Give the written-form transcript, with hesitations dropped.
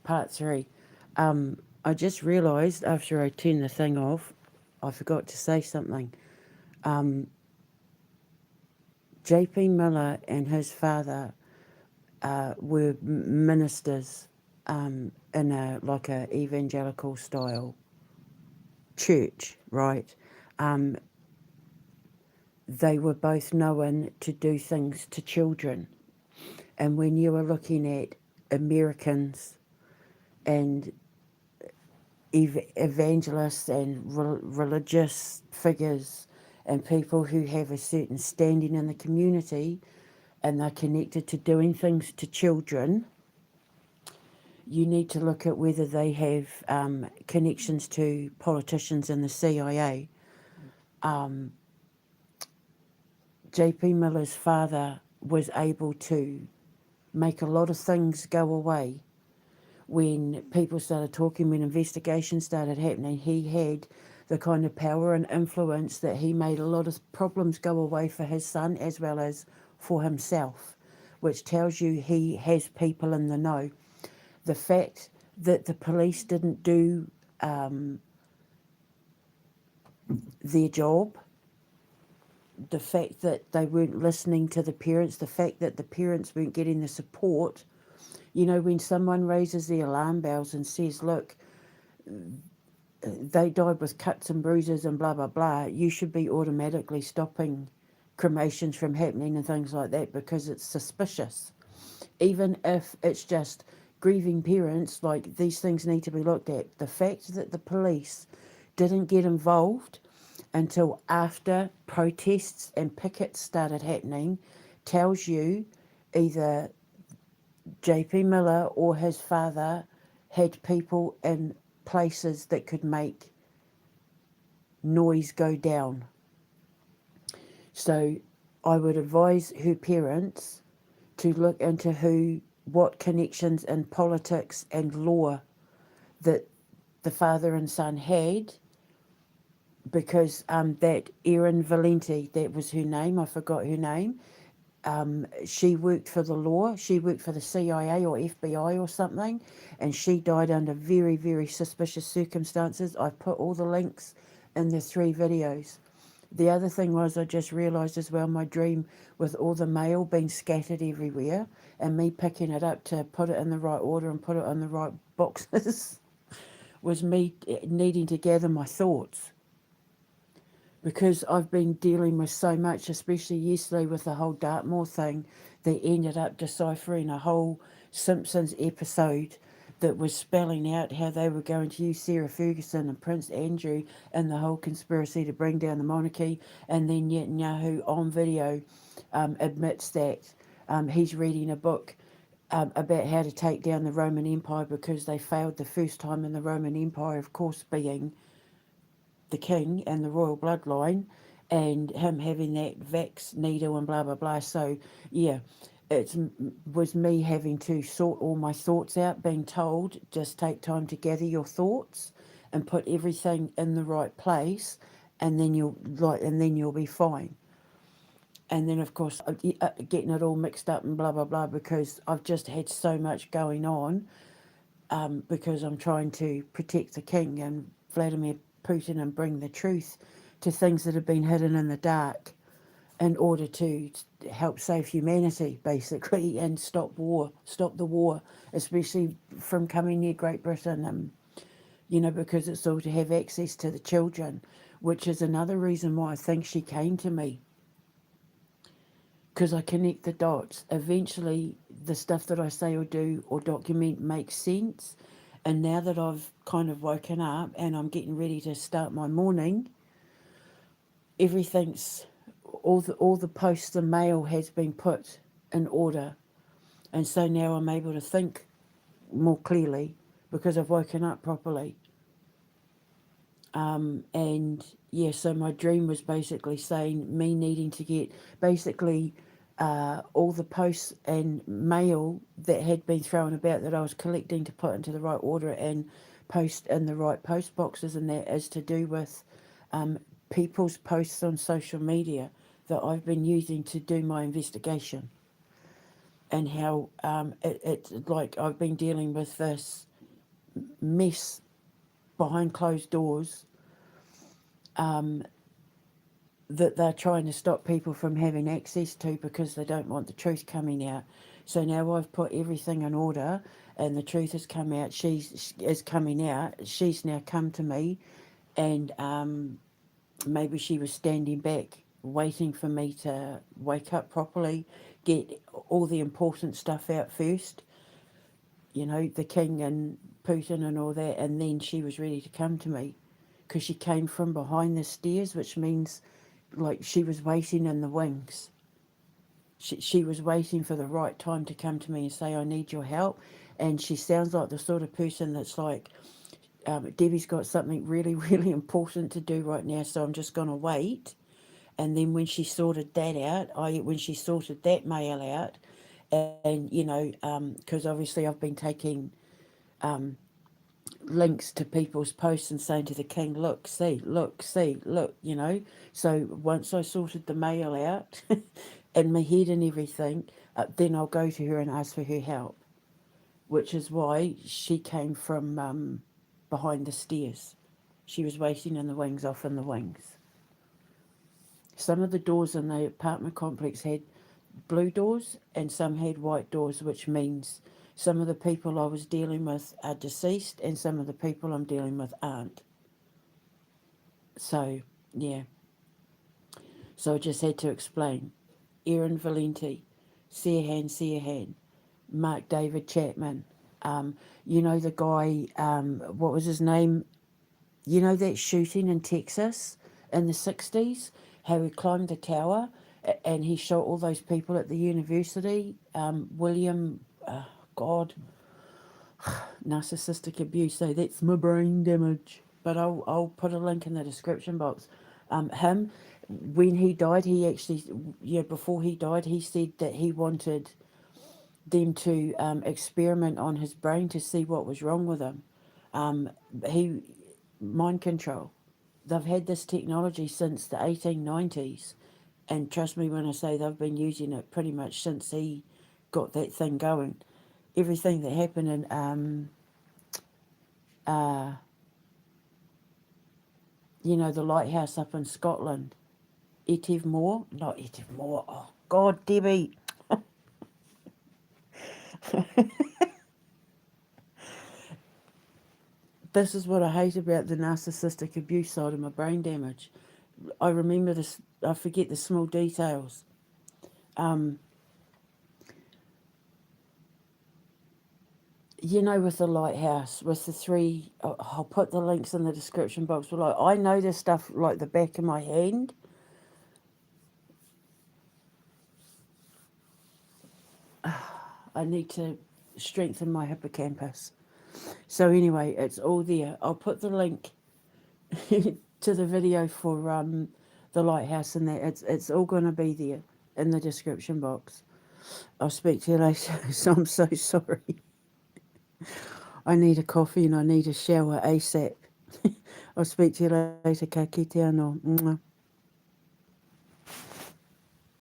part 3. I just realised after I turned the thing off, I forgot to say something. Um, J.P. Miller and his father were ministers in a evangelical style church, right? Um, they were both known to do things to children. And when you are looking at Americans and evangelists and religious figures and people who have a certain standing in the community and they're connected to doing things to children, you need to look at whether they have connections to politicians in the CIA. Um, J.P. Miller's father was able to make a lot of things go away when people started talking, when investigations started happening. He had the kind of power and influence that he made a lot of problems go away for his son as well as for himself, which tells you he has people in the know. The fact that the police didn't do their job, the fact that they weren't listening to the parents, the fact that the parents weren't getting the support. You know, when someone raises the alarm bells and says, look, they died with cuts and bruises and blah, blah, blah, you should be automatically stopping cremations from happening and things like that because it's suspicious. Even if it's just grieving parents, like these things need to be looked at. The fact that the police didn't get involved until after protests and pickets started happening tells you either J.P. Miller or his father had people in places that could make noise go down. So I would advise her parents to look into what connections in politics and law that the father and son had, because that Erin Valenti, that was her name, I forgot her name, she worked for the law, she worked for the CIA or FBI or something, and she died under very, very suspicious circumstances. I've put all the links in the 3 videos. The other thing was, I just realised as well, my dream with all the mail being scattered everywhere and me picking it up to put it in the right order and put it in the right boxes was me needing to gather my thoughts. Because I've been dealing with so much, especially yesterday with the whole Dartmoor thing, they ended up deciphering a whole Simpsons episode that was spelling out how they were going to use Sarah Ferguson and Prince Andrew and the whole conspiracy to bring down the monarchy. And then Netanyahu on video admits that he's reading a book about how to take down the Roman Empire because they failed the first time in the Roman Empire, of course, being the king and the royal bloodline, and him having that vax needle and blah blah blah. So yeah, it was me having to sort all my thoughts out, being told just take time to gather your thoughts and put everything in the right place, and then you'll be fine. And then of course getting it all mixed up and blah blah blah because I've just had so much going on, because I'm trying to protect the king and Vladimir Putin and bring the truth to things that have been hidden in the dark in order to help save humanity, basically, and stop the war, especially from coming near Great Britain, because it's all to have access to the children, which is another reason why I think she came to me, because I connect the dots. Eventually, the stuff that I say or do or document makes sense. And now that I've kind of woken up and I'm getting ready to start my morning, everything's all the posts and mail has been put in order. And so now I'm able to think more clearly because I've woken up properly. And yeah, so my dream was basically saying me needing to get basically all the posts and mail that had been thrown about that I was collecting to put into the right order and post in the right post boxes, and that is to do with people's posts on social media that I've been using to do my investigation, and how it's like I've been dealing with this mess behind closed doors that they're trying to stop people from having access to because they don't want the truth coming out. So now I've put everything in order and the truth has come out. She is coming out. She's now come to me and maybe she was standing back waiting for me to wake up properly, get all the important stuff out first, you know, the king and Putin and all that, and then she was ready to come to me because she came from behind the stairs, which means like she was waiting in the wings. She was waiting for the right time to come to me and say, I need your help. And she sounds like the sort of person that's like, Debbie's got something really, really important to do right now, so I'm just going to wait. And then when she sorted that out, when she sorted that mail out, and you know, because obviously I've been taking links to people's posts and saying to the king, look, see, look, see, look, you know. So once I sorted the mail out in my head and everything, then I'll go to her and ask for her help, which is why she came from behind the stairs. She was waiting in the wings, off in the wings. Some of the doors in the apartment complex had blue doors and some had white doors, which means some of the people I was dealing with are deceased and some of the people I'm dealing with aren't. So, yeah. So I just had to explain. Erin Valenti, Sirhan, Mark David Chapman. You know the guy, what was his name? You know that shooting in Texas in the 60s? How he climbed the tower and he shot all those people at the university? William, God, narcissistic abuse. So that's my brain damage. But I'll put a link in the description box. Him, when he died, he actually, yeah, before he died, he said that he wanted them to experiment on his brain to see what was wrong with him. He mind control. They've had this technology since the 1890s, and trust me when I say they've been using it pretty much since he got that thing going. Everything that happened in you know, the lighthouse up in Scotland, Etive not Etive Moor. Oh God, Debbie. This is what I hate about the narcissistic abuse side of my brain damage. I remember this. I forget the small details. You know, with the lighthouse, with the three, I'll put the links in the description box below. I know this stuff like the back of my hand. I need to strengthen my hippocampus. So anyway, it's all there. I'll put the link to the video for the lighthouse and that. It's all going to be there in the description box. I'll speak to you later. So I'm so sorry. I need a coffee and I need a shower ASAP. I'll speak to you later. Ka kite anō. Mwah.